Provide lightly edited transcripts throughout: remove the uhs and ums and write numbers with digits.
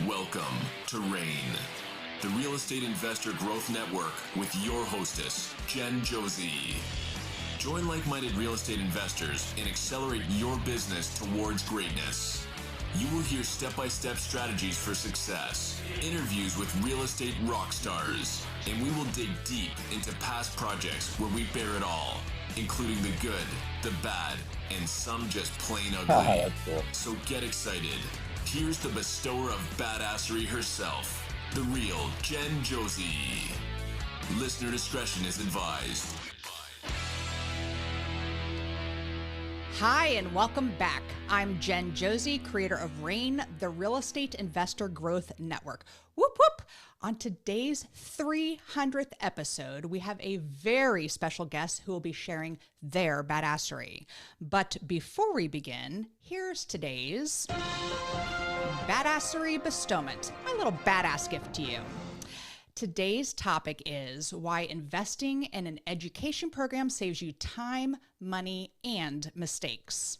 Welcome to RAIN, the Real Estate Investor Growth Network with your hostess, Josey. Join like-minded real estate investors and accelerate your business towards greatness. You will hear step-by-step strategies for success, interviews with real estate rock stars, and we will dig deep into past projects where we bear it all, including the good, the bad, and some just plain ugly. That's cool. So get excited. Here's the bestower of badassery herself, the real Josey. Listener discretion is advised. Hi, and welcome back. I'm Josey, creator of RAIN, the Real Estate Investor Growth Network. Whoop, whoop. On today's 300th episode, we have a very special guest who will be sharing their badassery. But before we begin, here's today's badassery bestowment, my little badass gift to you. Today's topic is why investing in an education program saves you time, money, and mistakes.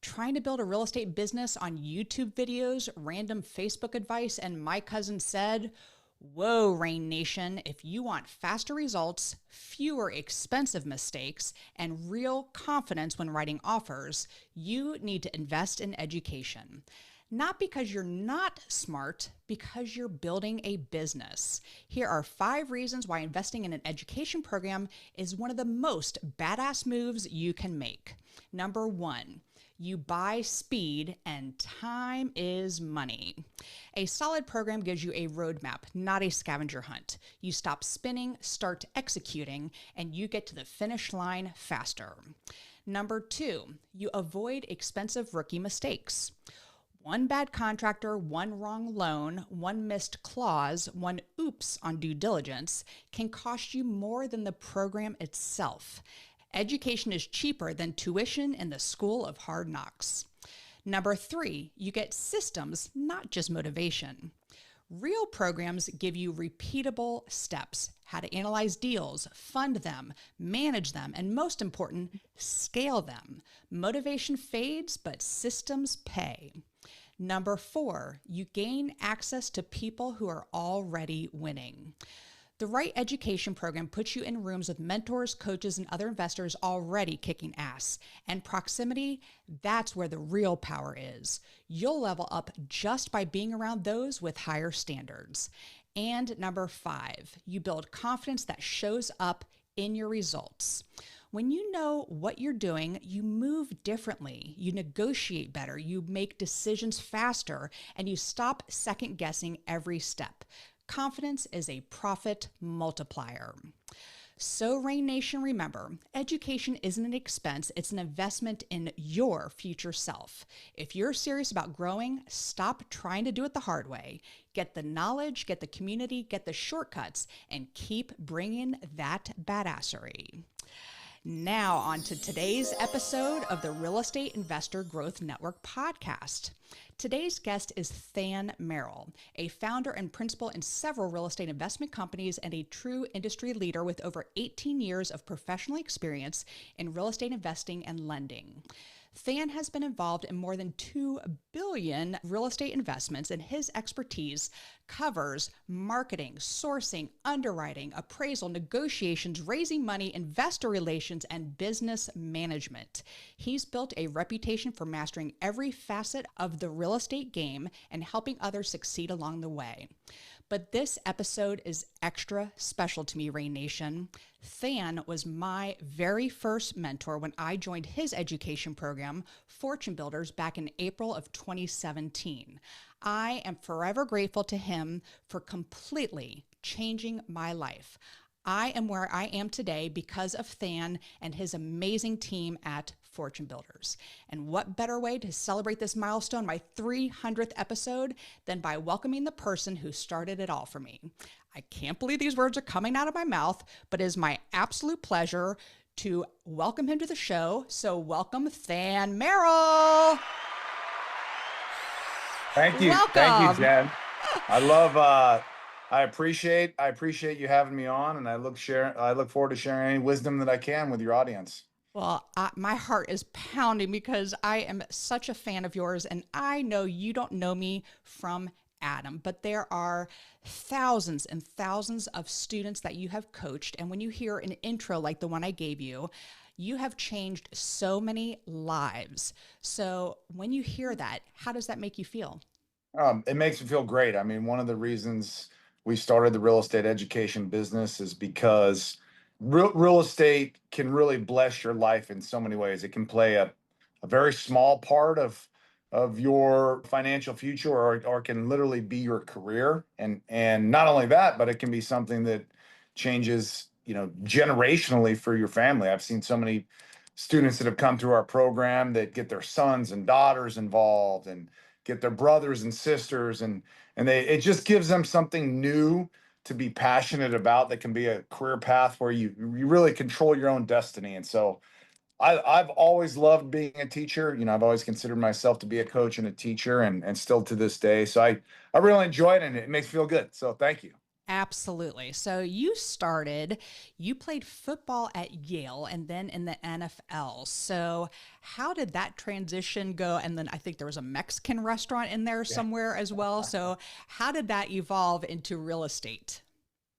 Trying to build a real estate business on YouTube videos, random Facebook advice, and my cousin said, whoa, RAIN Nation, if you want faster results, fewer expensive mistakes, and real confidence when writing offers, you need to invest in education. Not because you're not smart, because you're building a business. Here are 5 reasons why investing in an education program is one of the most badass moves you can make. Number 1, you buy speed and time is money. A solid program gives you a roadmap, not a scavenger hunt. You stop spinning, start executing, and you get to the finish line faster. Number 2, you avoid expensive rookie mistakes. One bad contractor, one wrong loan, one missed clause, one oops on due diligence can cost you more than the program itself. Education is cheaper than tuition in the School of Hard Knocks. Number 3, you get systems, not just motivation. Real programs give you repeatable steps, how to analyze deals, fund them, manage them, and most important, scale them. Motivation fades, but systems pay. Number 4, you gain access to people who are already winning. The right education program puts you in rooms with mentors, coaches, and other investors already kicking ass. And proximity, that's where the real power is. You'll level up just by being around those with higher standards. And number 5, you build confidence that shows up in your results. When you know what you're doing, you move differently, you negotiate better, you make decisions faster, and you stop second guessing every step. Confidence is a profit multiplier. So RAIN Nation, remember, education isn't an expense, it's an investment in your future self. If you're serious about growing, stop trying to do it the hard way. Get the knowledge, get the community, get the shortcuts, and keep bringing that badassery. Now on to today's episode of the Real Estate Investor Growth Network podcast. Today's guest is Than Merrill, a founder and principal in several real estate investment companies and a true industry leader with over 18 years of professional experience in real estate investing and lending. Than has been involved in more than 2 billion real estate investments, and his expertise covers marketing, sourcing, underwriting, appraisal, negotiations, raising money, investor relations, and business management. He's built a reputation for mastering every facet of the real estate game and helping others succeed along the way. But this episode is extra special to me, RAIN Nation. Than was my very first mentor when I joined his education program, FortuneBuilders, back in April of 2017. I am forever grateful to him for completely changing my life. I am where I am today because of Than and his amazing team at FortuneBuilders. And what better way to celebrate this milestone, my 300th episode, than by welcoming the person who started it all for me. I can't believe these words are coming out of my mouth, but it is my absolute pleasure to welcome him to the show. So welcome, Than Merrill. Thank you. Welcome. Thank you, Jen. I appreciate you having me on, and I look forward to sharing any wisdom that I can with your audience. Well, my heart is pounding because I am such a fan of yours, and I know you don't know me from Adam, but there are thousands and thousands of students that you have coached. And when you hear an intro like the one I gave you, you have changed so many lives. So when you hear that, how does that make you feel? It makes me feel great. I mean, one of the reasons we started the real estate education business is because real estate can really bless your life in so many ways. It can play a very small part of your financial future, or can literally be your career. And not only that, but it can be something that changes, generationally for your family. I've seen so many students that have come through our program that get their sons and daughters involved and get their brothers and sisters, and it just gives them something new to be passionate about, that can be a career path where you really control your own destiny. And so I've always loved being a teacher. I've always considered myself to be a coach and a teacher, and still to this day. So I really enjoy it, and it makes me feel good. So thank you. Absolutely. So you played football at Yale and then in the NFL. So how did that transition go? And then I think there was a Mexican restaurant in there somewhere as well. So how did that evolve into real estate?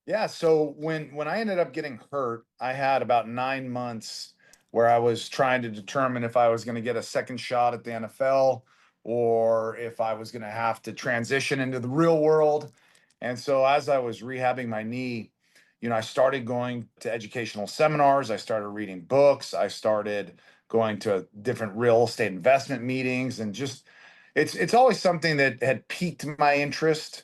Yeah. So when I ended up getting hurt, I had about 9 months where I was trying to determine if I was going to get a second shot at the NFL, or if I was going to have to transition into the real world. And so as I was rehabbing my knee, I started going to educational seminars. I started reading books. I started going to different real estate investment meetings, and just it's always something that had piqued my interest.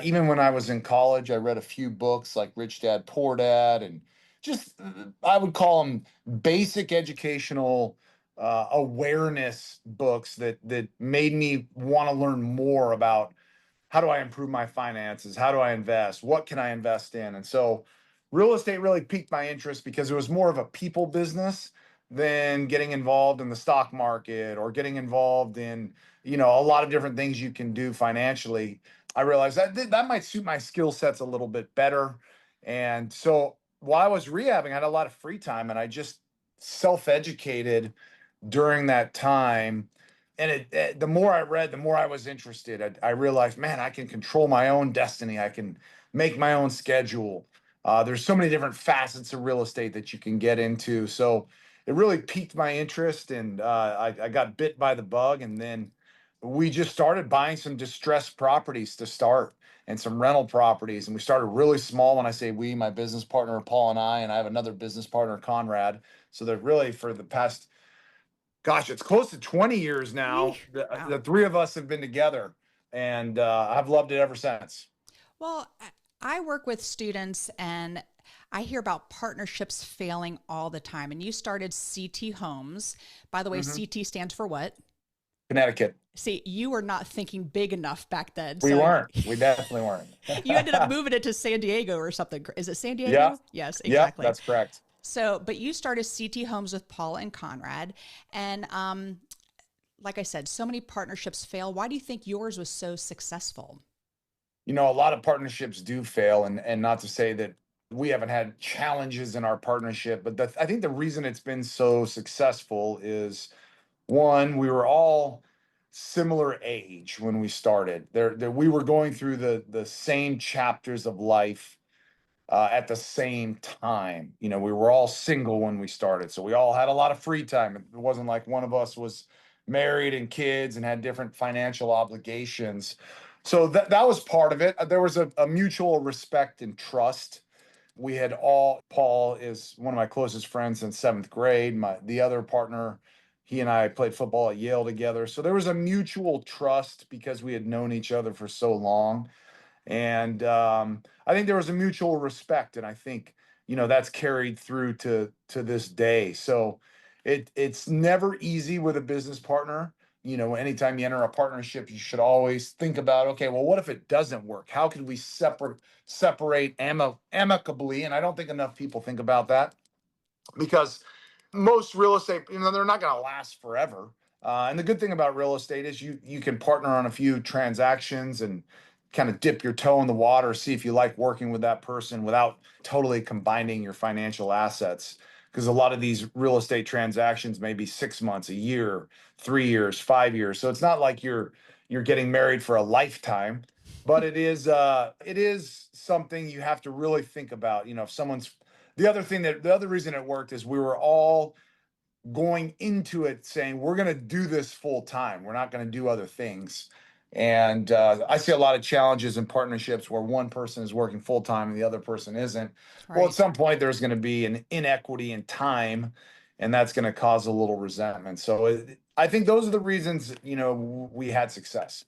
Even when I was in college, I read a few books like Rich Dad Poor Dad, and just I would call them basic educational awareness books that made me want to learn more about how do I improve my finances, how do I invest, what can I invest in. And so real estate really piqued my interest because it was more of a people business than getting involved in the stock market or getting involved in a lot of different things you can do financially. I realized that might suit my skill sets a little bit better. And so while I was rehabbing, I had a lot of free time, and I just self-educated during that time. And the more I read, the more I was interested. I realized, man, I can control my own destiny. I can make my own schedule. There's so many different facets of real estate that you can get into. So it really piqued my interest, and I got bit by the bug. And then we just started buying some distressed properties to start, and some rental properties. And we started really small. When I say we, my business partner, Paul, and I have another business partner, Conrad. So that really, for the past, gosh, it's close to 20 years now, Wow. the three of us have been together, and I've loved it ever since. Well, I work with students and I hear about partnerships failing all the time. And you started CT Homes. By the way, Mhm. CT stands for what? Connecticut. See, you were not thinking big enough back then. We So weren't. We definitely weren't. you ended up moving it to San Diego or something. Is it San Yeah. Diego? Yes, Yep. exactly. That's correct. So, but you started CT Homes with Paul and Conrad. And like I said, so many partnerships fail. Why do you think yours was so successful? A lot of partnerships do fail, and not to say that we haven't had challenges in our partnership, but I think the reason it's been so successful is, one, we were all similar age when we started. We were going through the same chapters of life at the same time. We were all single when we started, so we all had a lot of free time. It wasn't like one of us was married and kids and had different financial obligations. So that was part of it. There was a mutual respect and trust. Paul is one of my closest friends since seventh grade. The other partner, he and I played football at Yale together. So there was a mutual trust because we had known each other for so long. And I think there was a mutual respect, and I think that's carried through to this day. So it's never easy with a business partner. Anytime you enter a partnership, you should always think about, okay, well, what if it doesn't work? How can we separate amicably? And I don't think enough people think about that, because most real estate, they're not going to last forever. And the good thing about real estate is you can partner on a few transactions and kind of dip your toe in the water, see if you like working with that person without totally combining your financial assets. Because a lot of these real estate transactions may be 6 months, a year, 3 years, 5 years. So it's not like you're getting married for a lifetime. but it is something you have to really think about. If someone's the other reason it worked is we were all going into it saying we're going to do this full time. We're not going to do other things. And I see a lot of challenges in partnerships where one person is working full time and the other person isn't. Well, at Right. some point, there's going to be an inequity in time, and that's going to cause a little resentment. So I think those are the reasons, we had success.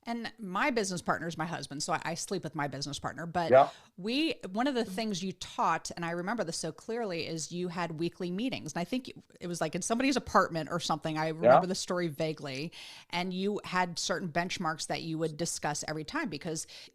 And my business partner is my husband, so I sleep with my business partner. But Yeah. one of the things you taught, and I remember this so clearly, is you had weekly meetings. And I think it was like in somebody's apartment or something. I Yeah. remember the story vaguely. And you had certain benchmarks that you would discuss every time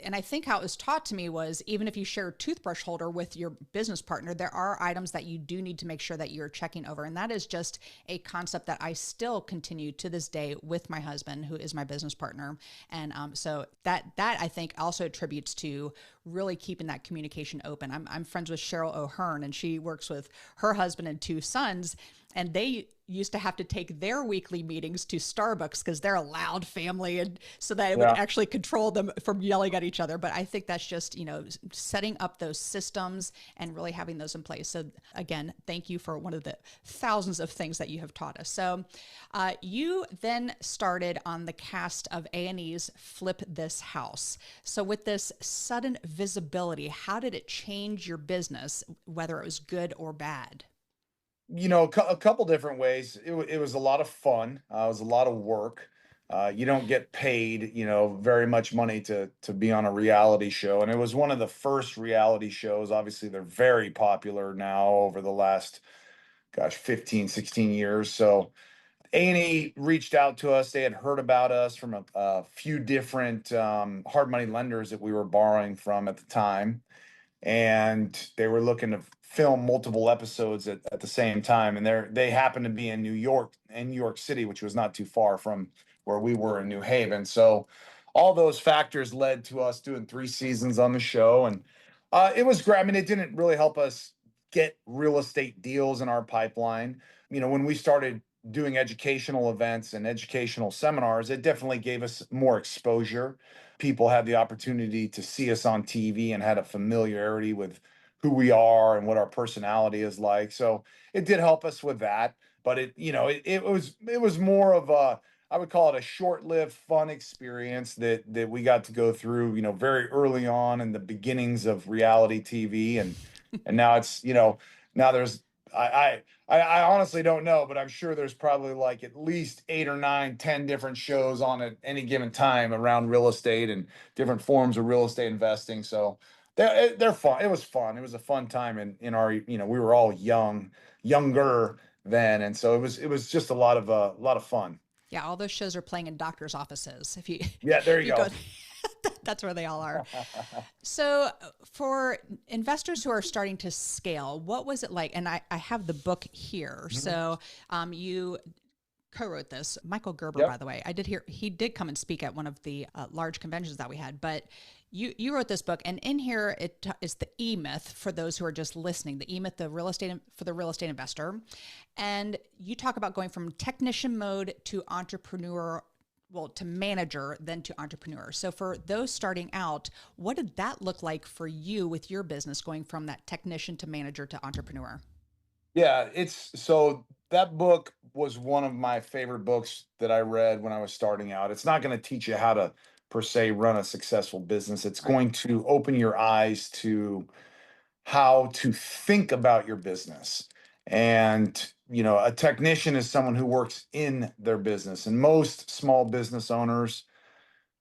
and I think how it was taught to me was even if you share a toothbrush holder with your business partner, there are items that you do need to make sure that you're checking over. And that is just a concept that I still continue to this day with my husband, who is my business partner. And so that I think also attributes to really keeping that communication open. I'm friends with Cheryl O'Hearn, and she works with her husband and two sons, and they used to have to take their weekly meetings to Starbucks because they're a loud family, and so that it would Yeah. actually control them from yelling at each other. But I think that's just, setting up those systems and really having those in place. So again, thank you for one of the thousands of things that you have taught us. So you then started on the cast of A&E's Flip This House. So with this sudden visibility, how did it change your business, whether it was good or bad? A couple different ways. It was a lot of fun. It was a lot of work. You don't get paid, very much money to be on a reality show. And it was one of the first reality shows. Obviously, they're very popular now over the last, 15, 16 years. So A&E reached out to us. They had heard about us from a few different hard money lenders that we were borrowing from at the time, and they were looking to film multiple episodes at the same time. And they happened to be in New York City, which was not too far from where we were in New Haven. So all those factors led to us doing 3 seasons on the show. And it was great. I mean, it didn't really help us get real estate deals in our pipeline. When we started doing educational events and educational seminars, it definitely gave us more exposure. People had the opportunity to see us on TV and had a familiarity with who we are and what our personality is like. So it did help us with that. But it was more of a, I would call it a short-lived fun experience that we got to go through, very early on in the beginnings of reality TV. And now it's, now there's I honestly don't know, but I'm sure there's probably like at least 8 or 9, 10 different shows on at any given time around real estate and different forms of real estate investing. So they're fun. It was fun. It was a fun time in our, we were all younger then. And so it was just a lot of fun. Yeah, all those shows are playing in doctors' offices. If you Yeah, there if you you go, go. that's where they all are. So, for investors who are starting to scale, what was it like? And I have the book here. Mhm. So, you co-wrote this. Michael Gerber, by Yep. the way, I did hear he did come and speak at one of the large conventions that we had. But you wrote this book, and in here it is the E Myth for those who are just listening. The E Myth, for the real estate investor, and you talk about going from technician mode to entrepreneur. Well, to manager, then to entrepreneur. So for those starting out, what did that look like for you with your business going from that technician to manager to entrepreneur? Yeah, so that book was one of my favorite books that I read when I was starting out. It's not going to teach you how to per se run a successful business. It's Right. going to open your eyes to how to think about your business. And, a technician is someone who works in their business. And most small business owners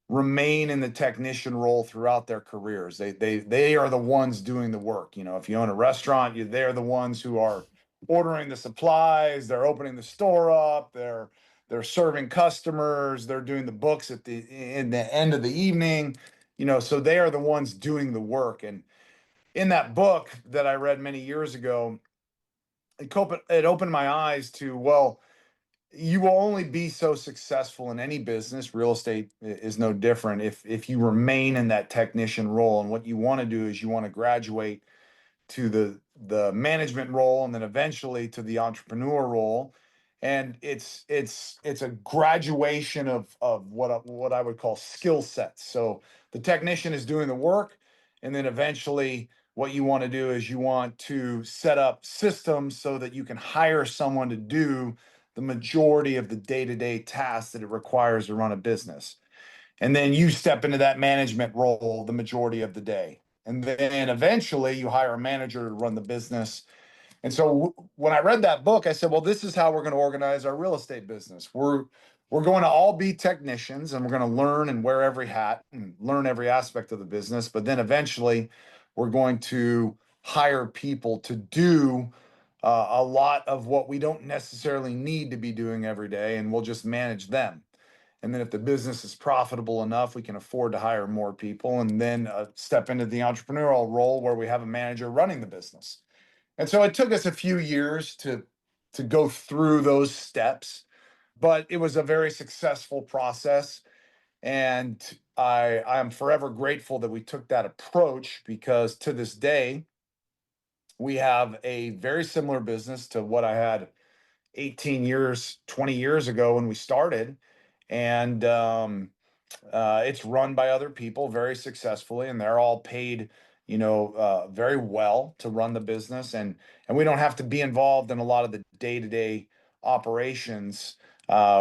remain in the technician role throughout their careers. They are the ones doing the work. If you own a restaurant, they're the ones who are ordering the supplies, they're opening the store up, they're serving customers, they're doing the books in the end of the evening. So they are the ones doing the work. And in that book that I read many years ago, it opened my eyes to, well, you will only be so successful in any business. Real estate is no different. If you remain in that technician role, and what you want to do is you want to graduate to the management role, and then eventually to the entrepreneur role. And it's a graduation of what I would call skill sets. So the technician is doing the work, and then eventually what you want to do is you want to set up systems so that you can hire someone to do the majority of the day-to-day tasks that it requires to run a business. And then you step into that management role the majority of the day. And then eventually you hire a manager to run the business. And so when I read that book, I said, well, this is how we're going to organize our real estate business. We're going to all be technicians, and we're going to learn and wear every hat and learn every aspect of the business. But then eventually we're going to hire people to do a lot of what we don't necessarily need to be doing every day, and we'll just manage them. And then if the business is profitable enough, we can afford to hire more people, and then step into the entrepreneurial role where we have a manager running the business. And so it took us a few years to go through those steps, but it was a very successful process. And I am forever grateful that we took that approach, because to this day, we have a very similar business to what I had 18 years, 20 years ago when we started. And it's run by other people very successfully, and they're all paid, very well to run the business, and we don't have to be involved in a lot of the day-to-day operations,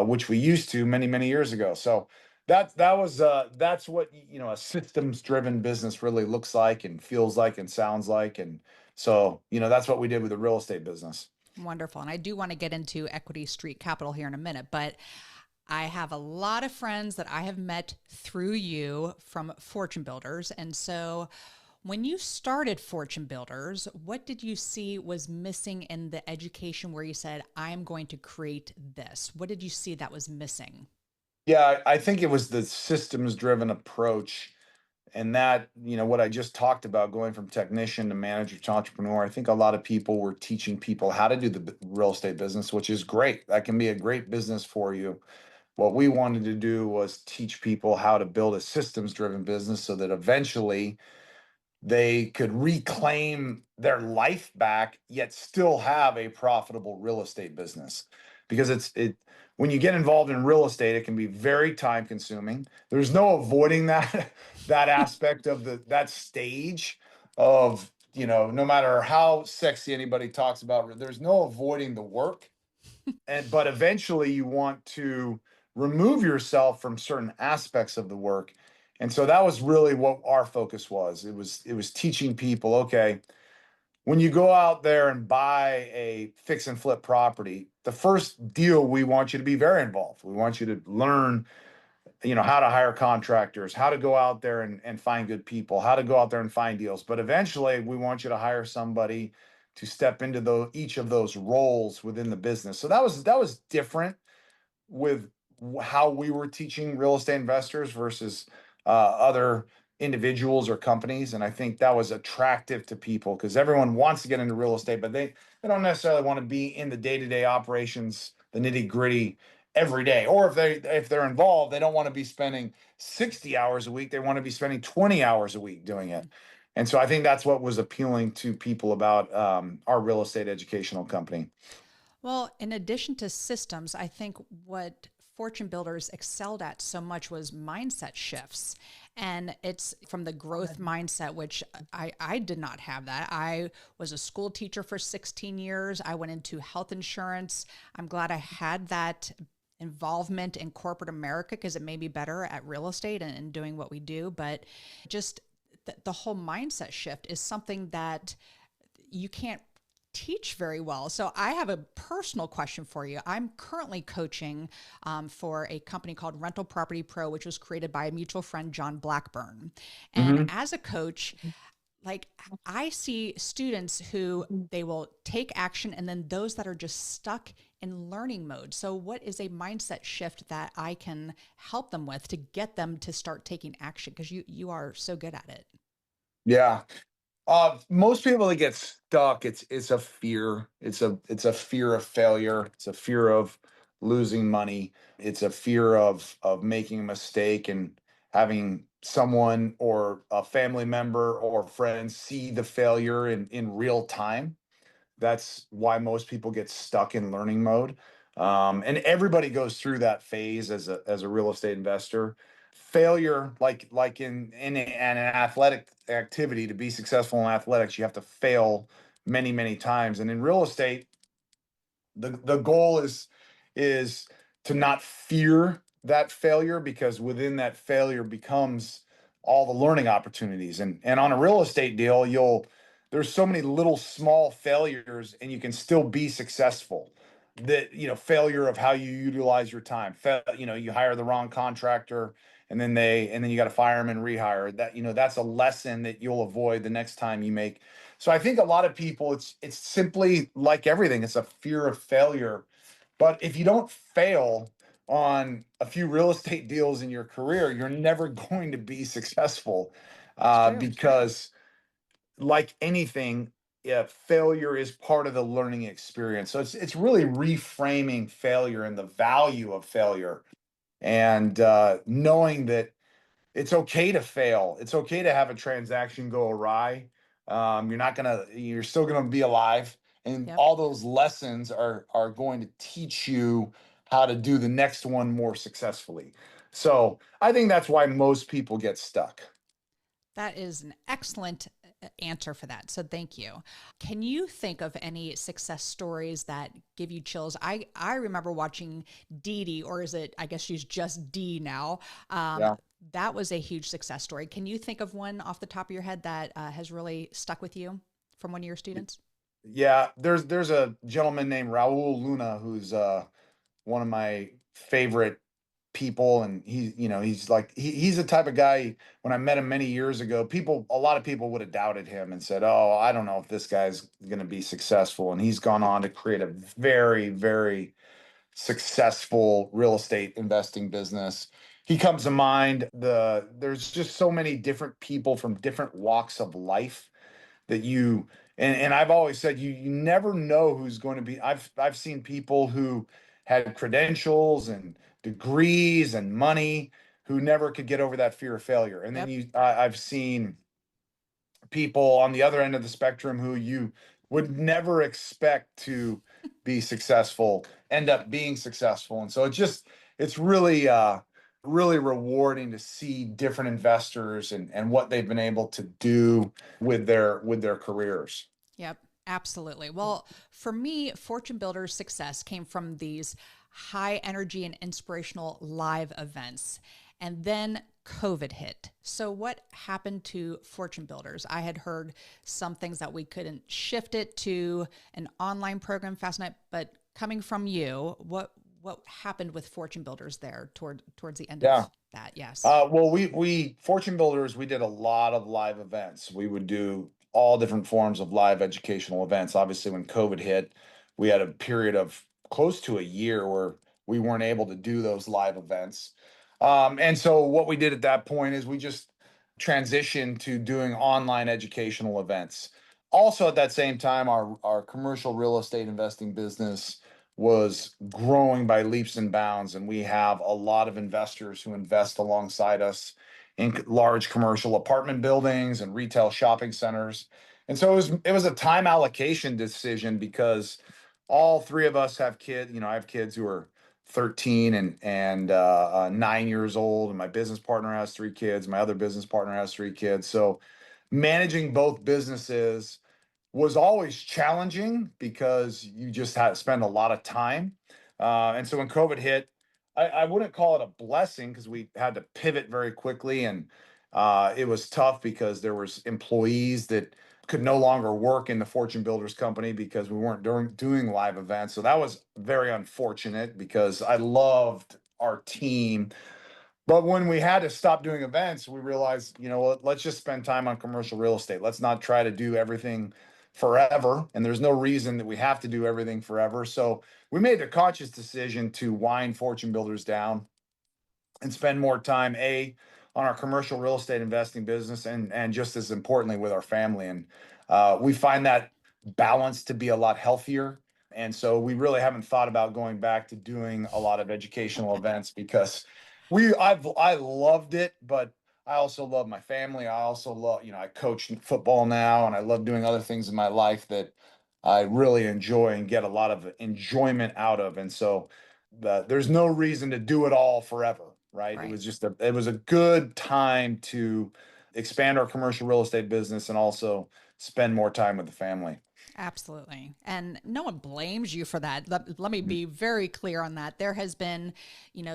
which we used to many years ago. So that's what a systems-driven business really looks like and feels like and sounds like, and so that's what we did with the real estate business. Wonderful. And I do want to get into Equity Street Capital here in a minute, but I have a lot of friends that I have met through you from Fortune Builders. And so when you started Fortune Builders, what did you see was missing in the education where you said, I'm going to create this? What did you see that was missing? Yeah, I think it was the systems driven approach, and that, what I just talked about, going from technician to manager to entrepreneur. I think a lot of people were teaching people how to do the real estate business, which is great. That can be a great business for you. What we wanted to do was teach people how to build a systems driven business so that eventually they could reclaim their life back, yet still have a profitable real estate business. Because when you get involved in real estate, it can be very time consuming. There's no avoiding that that aspect of that stage of, no matter how sexy anybody talks about, there's no avoiding the work. But eventually you want to remove yourself from certain aspects of the work. And so that was really what our focus was. It was teaching people, okay, when you go out there and buy a fix and flip property, the first deal, we want you to be very involved. We want you to learn, how to hire contractors, how to go out there and find good people, how to go out there and find deals. But eventually we want you to hire somebody to step into each of those roles within the business. So that was different with how we were teaching real estate investors versus other individuals or companies. And I think that was attractive to people, because everyone wants to get into real estate, but they don't necessarily want to be in the day-to-day operations, the nitty-gritty every day. Or if they're involved, they don't want to be spending 60 hours a week. They want to be spending 20 hours a week doing it. And so I think that's what was appealing to people about our real estate educational company. Well, in addition to systems, I think what Fortune Builders excelled at so much was mindset shifts. And it's from the growth mindset, which I did not have that. I was a school teacher for 16 years. I went into health insurance. I'm glad I had that involvement in corporate America, because it made me better at real estate and doing what we do. But just the whole mindset shift is something that you can't teach very well. So I have a personal question for you. I'm currently coaching for a company called Rental Property Pro, which was created by a mutual friend, John Blackburn. And as a coach, like, I see students who they will take action, and then those that are just stuck in learning mode. So what is a mindset shift that I can help them with to get them to start taking action? Because you are so good at it. Yeah. Most people that get stuck, it's a fear. It's a fear of failure. It's a fear of losing money. It's a fear of making a mistake and having someone or a family member or friend see the failure in real time. That's why most people get stuck in learning mode. And everybody goes through that phase as a real estate investor. Failure, like in an athletic activity, to be successful in athletics, you have to fail many, many times. And in real estate, the goal is to not fear that failure, because within that failure becomes all the learning opportunities. And on a real estate deal, there's so many little small failures and you can still be successful. That, failure of how you utilize your time. You hire the wrong contractor, and then you got to fire them and rehire. That's a lesson that you'll avoid the next time you make. So I think a lot of people, it's simply like everything. It's a fear of failure. But if you don't fail on a few real estate deals in your career, you're never going to be successful, It's true. because, like anything, yeah, failure is part of the learning experience. So it's really reframing failure and the value of failure, and knowing that it's okay to fail. It's okay to have a transaction go awry. You're still gonna be alive, and Yep. all those lessons are going to teach you how to do the next one more successfully. So I think that's why most people get stuck. That is an excellent answer for that. So thank you. Can you think of any success stories that give you chills? I remember watching Dee Dee, or is it, I guess she's just Dee now. Yeah. That was a huge success story. Can you think of one off the top of your head that has really stuck with you from one of your students? Yeah, there's a gentleman named Raul Luna who's one of my favorite people, and he's the type of guy. When I met him many years ago, a lot of people would have doubted him and said, "Oh, I don't know if this guy's going to be successful." And he's gone on to create a very, very successful real estate investing business. He comes to mind. There's just so many different people from different walks of life that and I've always said, you never know who's going to be. I've seen people who had credentials and degrees and money who never could get over that fear of failure. And then Yep. I've seen people on the other end of the spectrum who you would never expect to be successful end up being successful. And so it's really really rewarding to see different investors and what they've been able to do with their careers. Yep, absolutely. Well, for me, Fortune Builders success came from these high energy and inspirational live events. And then COVID hit. So, what happened to Fortune Builders? I had heard some things that we couldn't shift it to an online program fast enough, but coming from you, what happened with Fortune Builders there towards the end Yeah. of that? Yes. Well, we Fortune Builders, we did a lot of live events. We would do all different forms of live educational events. Obviously, when COVID hit, we had a period of close to a year where we weren't able to do those live events. And so what we did at that point is we just transitioned to doing online educational events. Also, at that same time, our commercial real estate investing business was growing by leaps and bounds, and we have a lot of investors who invest alongside us in large commercial apartment buildings and retail shopping centers. And so it was a time allocation decision, because all three of us have kids. I have kids who are 13 and 9 years old, and my business partner has three kids. My other business partner has three kids. So managing both businesses was always challenging, because you just had to spend a lot of time. And so when COVID hit, I wouldn't call it a blessing, because we had to pivot very quickly, and it was tough because there was employees that could no longer work in the Fortune Builders company because we weren't doing live events. So that was very unfortunate, because I loved our team. But when we had to stop doing events, we realized, let's just spend time on commercial real estate. Let's not try to do everything forever. And there's no reason that we have to do everything forever. So we made the conscious decision to wind Fortune Builders down and spend more time, on our commercial real estate investing business, and just as importantly, with our family. And we find that balance to be a lot healthier. And so we really haven't thought about going back to doing a lot of educational events, because I loved it, but I also love my family. I also love, I coach football now, and I love doing other things in my life that I really enjoy and get a lot of enjoyment out of. And so there's no reason to do it all forever, right? It Right. was just it was a good time to expand our commercial real estate business and also spend more time with the family. Absolutely. And no one blames you for that. Let me Mhm. be very clear on that. There has been,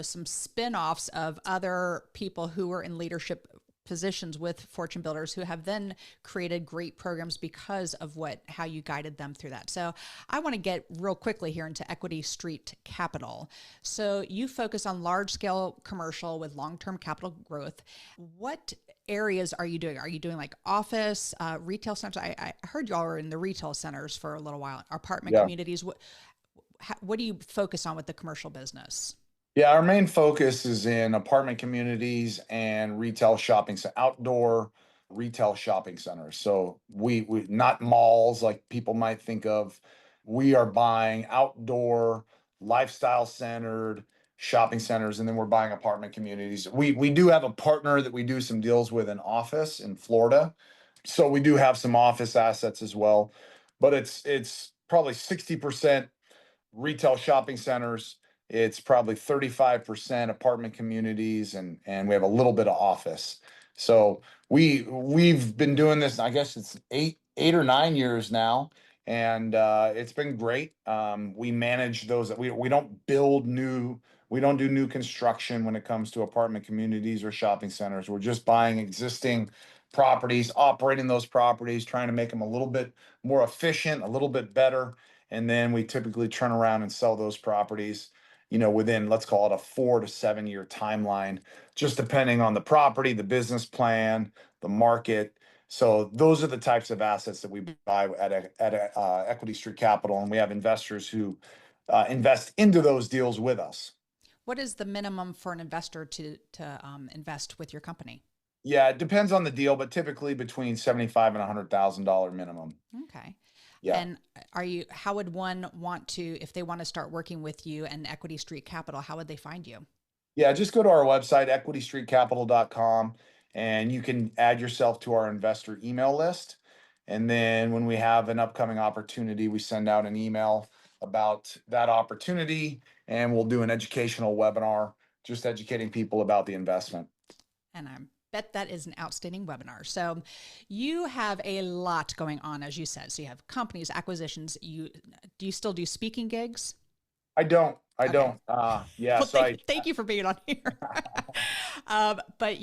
some spin-offs of other people who were in leadership positions with Fortune Builders who have then created great programs because of how you guided them through that. So I want to get real quickly here into Equity Street Capital. So you focus on large scale commercial with long-term capital growth. What areas are you doing? Are you doing like office, retail centers? I heard y'all were in the retail centers for a little while, apartment Yeah. communities. What do you focus on with the commercial business? Yeah, our main focus is in apartment communities and retail shopping, so outdoor retail shopping centers. So we not malls like people might think of. We are buying outdoor, lifestyle centered shopping centers, and then we're buying apartment communities. We do have a partner that we do some deals with in office in Florida. So we do have some office assets as well, but it's probably 60% retail shopping centers. It's probably 35% apartment communities, and we have a little bit of office. So we've been doing this, I guess it's 8 or 9 years now, and it's been great. We manage those. We don't build new. We don't do new construction when it comes to apartment communities or shopping centers. We're just buying existing properties, operating those properties, trying to make them a little bit more efficient, a little bit better, and then we typically turn around and sell those properties, within, let's call it, a 4 to 7 year timeline, just depending on the property, the business plan, the market. So those are the types of assets that we buy at Equity Street Capital, and we have investors who invest into those deals with us. What is the minimum for an investor to invest with your company? Yeah, it depends on the deal, but typically between 75 and $100,000 minimum. Okay. Yeah. And how would one want to, if they want to start working with you and Equity Street Capital, how would they find you? Yeah, just go to our website, equitystreetcapital.com, and you can add yourself to our investor email list. And then when we have an upcoming opportunity, we send out an email about that opportunity, and we'll do an educational webinar, just educating people about the investment. And I bet that is an outstanding webinar. So you have a lot going on, as you said. So you have companies, acquisitions. Do you still do speaking gigs? I don't. I Okay. don't. Yeah. Well, So thank you for being on here. But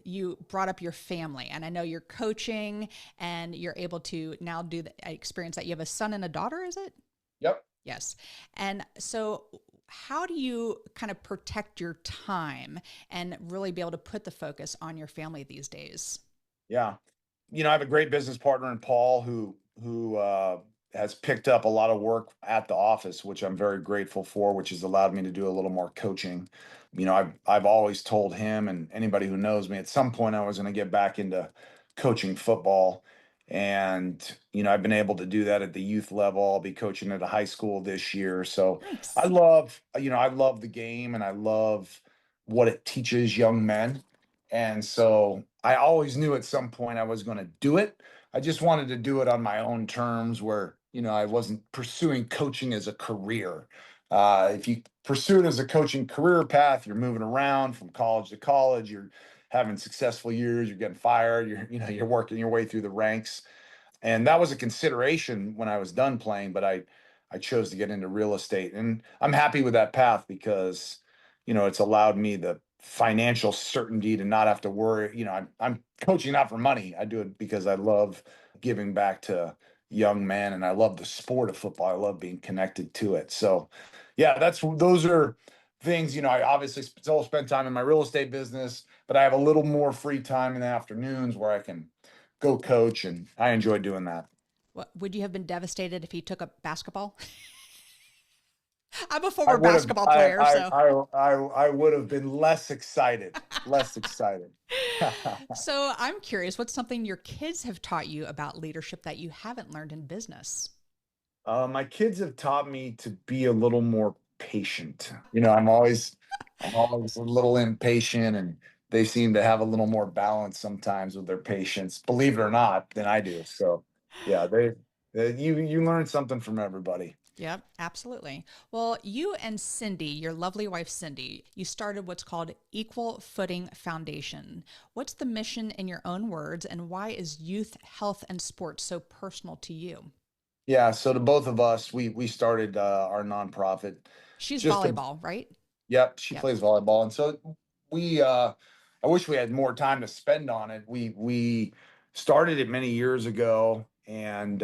you brought up your family, and I know you're coaching, and you're able to now do the experience that you have a son and a daughter. Is it? Yep. Yes. And so, how do you kind of protect your time and really be able to put the focus on your family these days? Yeah. I have a great business partner in Paul who has picked up a lot of work at the office, which I'm very grateful for, which has allowed me to do a little more coaching. I've always told him and anybody who knows me, at some point I was going to get back into coaching football. And I've been able to do that at the youth level. I'll be coaching at a high school this year. So Nice. I love the game, and I love what it teaches young men. And so I always knew at some point I was going to do it. I just wanted to do it on my own terms where, I wasn't pursuing coaching as a career. If you pursue it as a coaching career path, you're moving around from college to college, you're having successful years, you're getting fired, you're working your way through the ranks. And that was a consideration when I was done playing, but I chose to get into real estate, and I'm happy with that path because it's allowed me the financial certainty to not have to worry. I'm coaching not for money. I do it because I love giving back to young men, and I love the sport of football. I love being connected to it. So yeah, those are things. I obviously still spend time in my real estate business, but I have a little more free time in the afternoons where I can go coach, and I enjoy doing that. What, would you have been devastated if he took up basketball? I'm a I former would have basketball player, so I would have been less excited. Less excited. so I'm curious, what's something your kids have taught you about leadership that you haven't learned in business? My kids have taught me to be a little more patient. I'm always a little impatient, and they seem to have a little more balance sometimes with their patience, believe it or not, than I do. So yeah, You learn something from everybody. Yep, absolutely. Well, you and Cindy, your lovely wife Cindy, you started what's called Equal Footing Foundation. What's the mission in your own words, and why is youth, health, and sports so personal to you? Yeah, so to both of us, we started our nonprofit. She's Just to, volleyball, right? yep, she Yep. plays volleyball, and so we. I wish we had more time to spend on it. We started it many years ago, and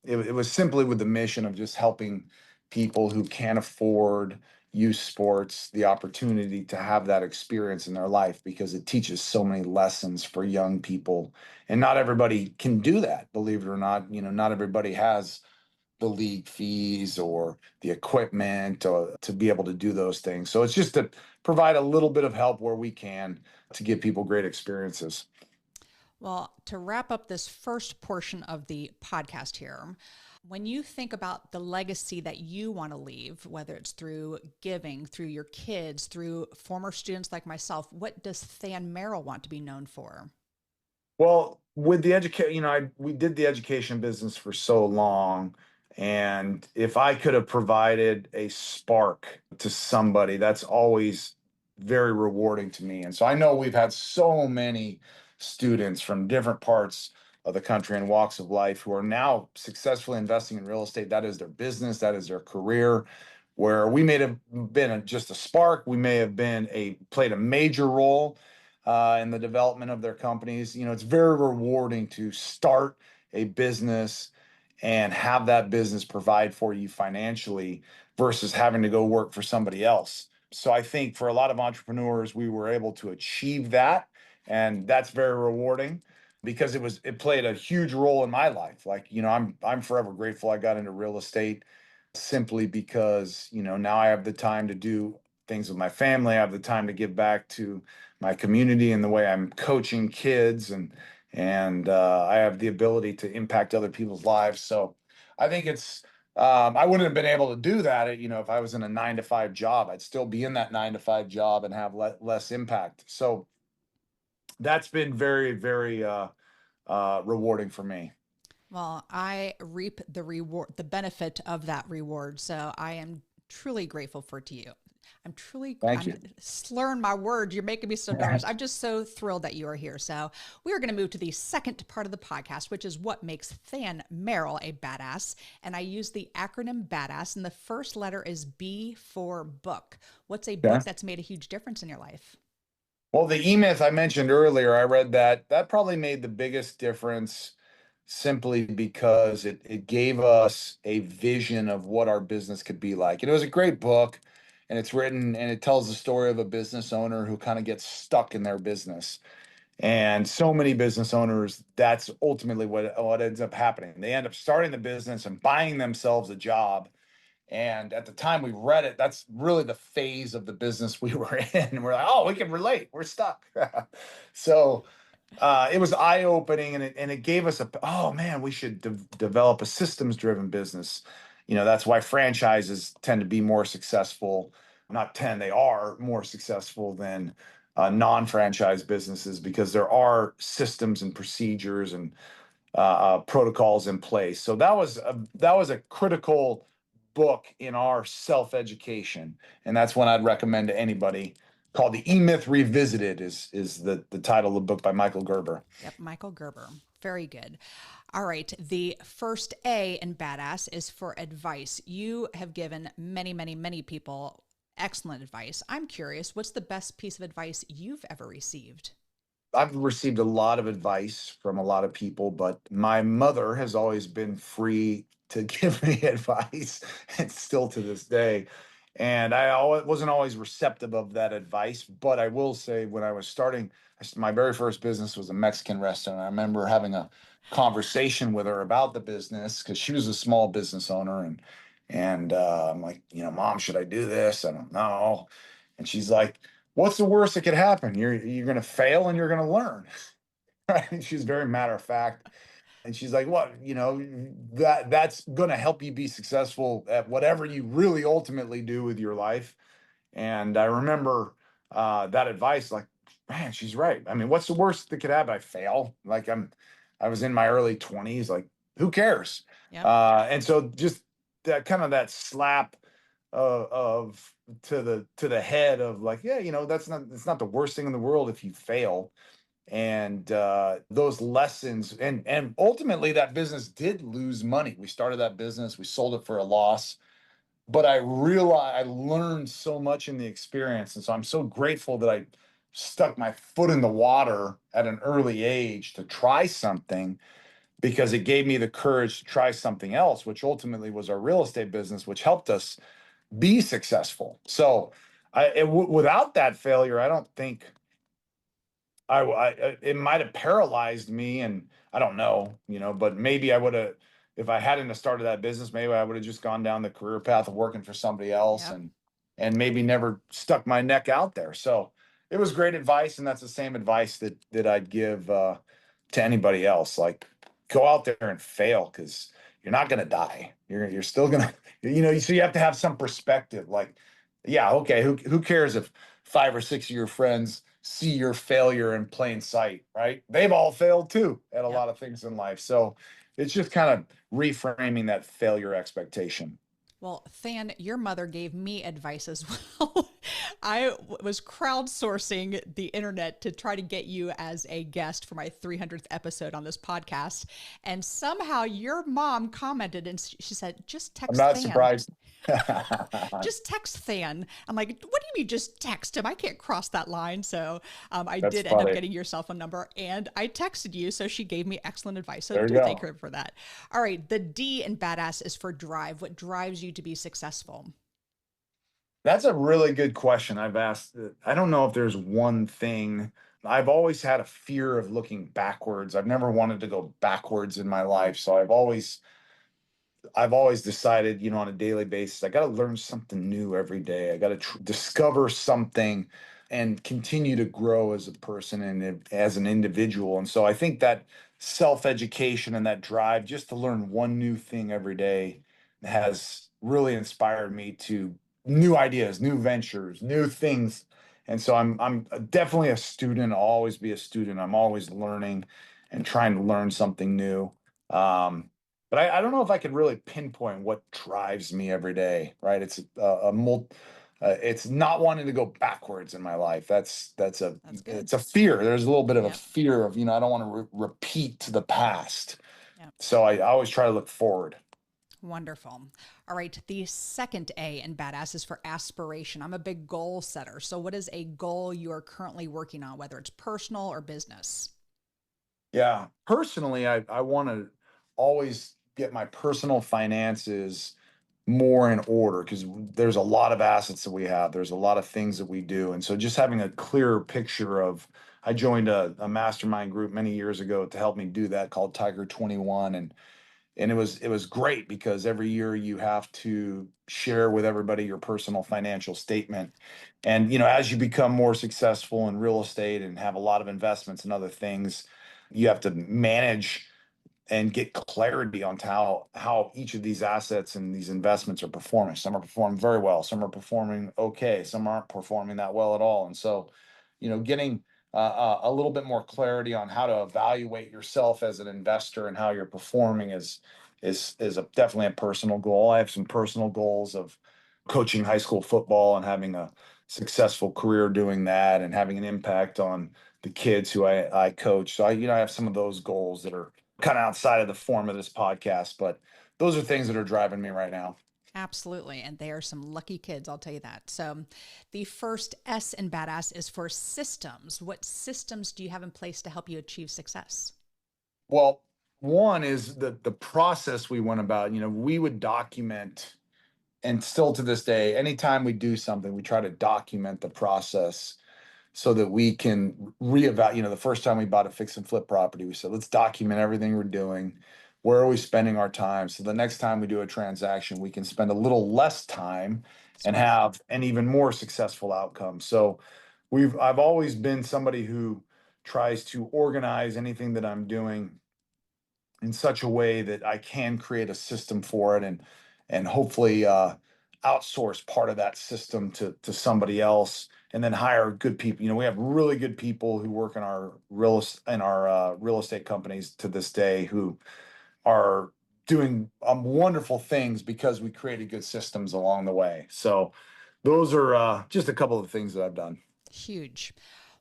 it was simply with the mission of just helping people who can't afford youth sports the opportunity to have that experience in their life because it teaches so many lessons for young people, and not everybody can do that. Believe it or not, not everybody has the league fees or the equipment or to be able to do those things. So it's just to provide a little bit of help where we can to give people great experiences. Well, to wrap up this first portion of the podcast here, when you think about the legacy that you want to leave, whether it's through giving, through your kids, through former students like myself, what does Than Merrill want to be known for? Well, with the education, we did the education business for so long. And if I could have provided a spark to somebody, that's always very rewarding to me. And so I know we've had so many students from different parts of the country and walks of life who are now successfully investing in real estate. That is their business, that is their career. Where we may have been just a spark, we may have been played a major role in the development of their companies. It's very rewarding to start a business and have that business provide for you financially versus having to go work for somebody else. So I think for a lot of entrepreneurs, we were able to achieve that. And that's very rewarding because it played a huge role in my life. Like, I'm forever grateful I got into real estate simply because, now I have the time to do things with my family. I have the time to give back to my community and the way I'm coaching kids and I have the ability to impact other people's lives. So I think I wouldn't have been able to do that, if I was in a 9 to 5 job. I'd still be in that 9 to 5 job and have less impact. So that's been very, very rewarding for me. Well, I reap the reward, the benefit of that reward. So I am truly grateful for to you. Thank I'm you. slurring my words. You're making me so nervous. I'm just so thrilled that you are here. So we are going to move to the second part of the podcast, which is what makes Than Merrill a badass. And I use the acronym BADASS, and the first letter is B for book. What's a book Okay. that's made a huge difference in your life? Well, the E-Myth I mentioned earlier, I read that probably made the biggest difference simply because it gave us a vision of what our business could be like. And it was a great book, and it's written and it tells the story of a business owner who kind of gets stuck in their business. And so many business owners, that's ultimately what ends up happening. They end up starting the business and buying themselves a job. And at the time we read it, that's really the phase of the business we were in. We're like, oh, we can relate. We're stuck. So it was eye opening, and it gave us oh man, we should develop a systems driven business. That's why franchises tend to be more successful. Not 10, they are more successful than non-franchise businesses because there are systems and procedures and protocols in place. So that was a critical book in our self-education, and that's one I'd recommend to anybody. Called The E-Myth Revisited is the title of the book by Michael Gerber. Yep, Michael Gerber. Very good. All right. The first A in badass is for advice. You have given many, many, many people excellent advice. I'm curious, what's the best piece of advice you've ever received? I've received a lot of advice from a lot of people, but my mother has always been free to give me advice, and still to this day. And wasn't always receptive of that advice, but I will say when I was starting, my very first business was a Mexican restaurant. I remember having a conversation with her about the business because she was a small business owner, and I'm like, Mom, should I do this? I don't know. And she's like, what's the worst that could happen? You're going to fail and you're going to learn. Right? And she's very matter of fact. And she's like, what, that's going to help you be successful at whatever you really ultimately do with your life. And I remember that advice, like, man, she's right. I mean, what's the worst that could happen? I fail. I was in my early 20s. Like, who cares? Yep. And so just that kind of that slap of to the head of like, yeah, it's not the worst thing in the world if you fail. And those lessons, and ultimately that business did lose money. We started that business, we sold it for a loss, but I realized I learned so much in the experience. And so I'm so grateful that I stuck my foot in the water at an early age to try something, because it gave me the courage to try something else, which ultimately was our real estate business, which helped us be successful. So without that failure, I don't think it might have paralyzed me, and I don't know, but maybe I would have, if I hadn't have started that business, maybe I would have just gone down the career path of working for somebody else, Yep. and maybe never stuck my neck out there. So it was great advice, and that's the same advice that I'd give to anybody else. Like, go out there and fail, because you're not going to die. You're still going to, so you have to have some perspective. Like, yeah, okay, who cares if 5 or 6 of your friends see your failure in plain sight, right? They've all failed too at a Yep. lot of things in life. So it's just kind of reframing that failure expectation. Well, Than, your mother gave me advice as well. Was crowdsourcing the internet to try to get you as a guest for my 300th episode on this podcast. And somehow your mom commented and she said, just I'm text not Than. surprised. Just text Than. I'm like, what do you mean just text him? I can't cross that line. So I That's did end up funny. getting your cell phone number and I texted you. So she gave me excellent advice. So There you do thank go. her for that. All right. The D in badass is for drive. What drives you to be successful? That's a really good question. I've asked, I don't know if there's one thing. I've always had a fear of looking backwards. I've never wanted to go backwards in my life. So I've always decided, on a daily basis, I got to learn something new every day. I got to discover something and continue to grow as a person and as an individual. And so I think that self-education and that drive just to learn one new thing every day has really inspired me to new ideas, new ventures, new things. And so I'm definitely a student. I'll always be a student. I'm always learning and trying to learn something new. But I don't know if I could really pinpoint what drives me every day, right? It's not wanting to go backwards in my life. That's good. It's a fear. There's a little bit of a Yep. fear of, I don't want to repeat the past. Yep. So I always try to look forward. Wonderful. All right. The second A in badass is for aspiration. I'm a big goal setter. So what is a goal you are currently working on, whether it's personal or business? Yeah. Personally, I want to always get my personal finances more in order, because there's a lot of assets that we have. There's a lot of things that we do. And so just having a clearer picture of, I joined a mastermind group many years ago to help me do that, called Tiger 21. And it was great, because every year you have to share with everybody your personal financial statement. And as you become more successful in real estate and have a lot of investments and other things, you have to manage and get clarity on how each of these assets and these investments are performing. Some are performing very well, some are performing okay, some aren't performing that well at all. And so, getting a little bit more clarity on how to evaluate yourself as an investor and how you're performing is definitely a personal goal. I have some personal goals of coaching high school football and having a successful career doing that, and having an impact on the kids who I coach. So I have some of those goals that are kind of outside of the form of this podcast, but those are things that are driving me right now. Absolutely. And they are some lucky kids, I'll tell you that. So the first S in badass is for systems. What systems do you have in place to help you achieve success? Well, one is the process we went about. We would document, and still to this day, anytime we do something, we try to document the process so that we can reevaluate. The first time we bought a fix and flip property, we said, let's document everything we're doing. Where are we spending our time? So the next time we do a transaction, we can spend a little less time and Smart. have an even more successful outcome. So I've always been somebody who tries to organize anything that I'm doing in such a way that I can create a system for it, and hopefully outsource part of that system to somebody else, and then hire good people. We have really good people who work in our real estate companies to this day, who are doing wonderful things because we created good systems along the way. So those are just a couple of things that I've done. Huge.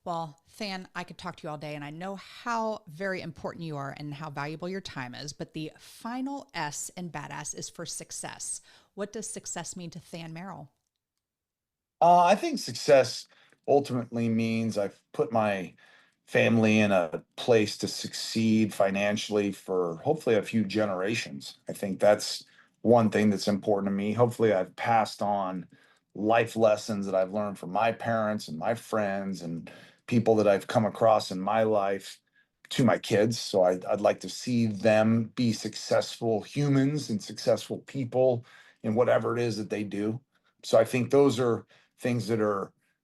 Well, Than, I could talk to you all day, and I know how very important you are and how valuable your time is, but the final S in badass is for success. What does success mean to Than Merrill? I think success ultimately means I've put my family in a place to succeed financially for hopefully a few generations. I think that's one thing that's important to me. Hopefully, I've passed on life lessons that I've learned from my parents and my friends and people that I've come across in my life to my kids. So I'd like to see them be successful humans and successful people in whatever it is that they do. So I think those are things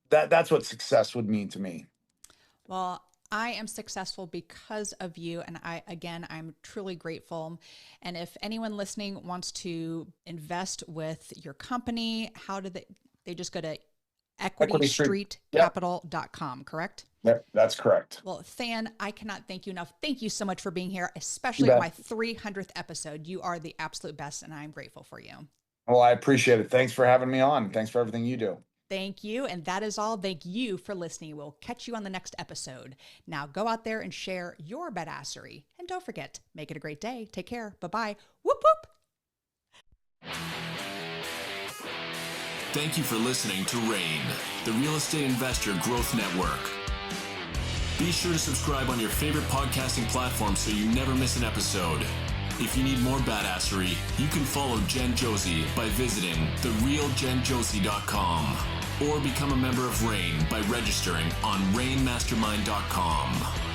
that's what success would mean to me. Well, I am successful because of you. And I'm truly grateful. And if anyone listening wants to invest with your company, how do they just go to equitystreetcapital.com, correct? Yep, that's correct. Well, Than, I cannot thank you enough. Thank you so much for being here, especially on my 300th episode. You are the absolute best, and I'm grateful for you. Well, I appreciate it. Thanks for having me on. Thanks for everything you do. Thank you. And that is all. Thank you for listening. We'll catch you on the next episode. Now go out there and share your badassery. And don't forget, make it a great day. Take care. Bye-bye. Whoop, whoop. Thank you for listening to RAIN, the Real Estate Investor Growth Network. Be sure to subscribe on your favorite podcasting platform so you never miss an episode. If you need more badassery, you can follow Jen Josey by visiting therealjenjosey.com or become a member of RAIN by registering on rainmastermind.com.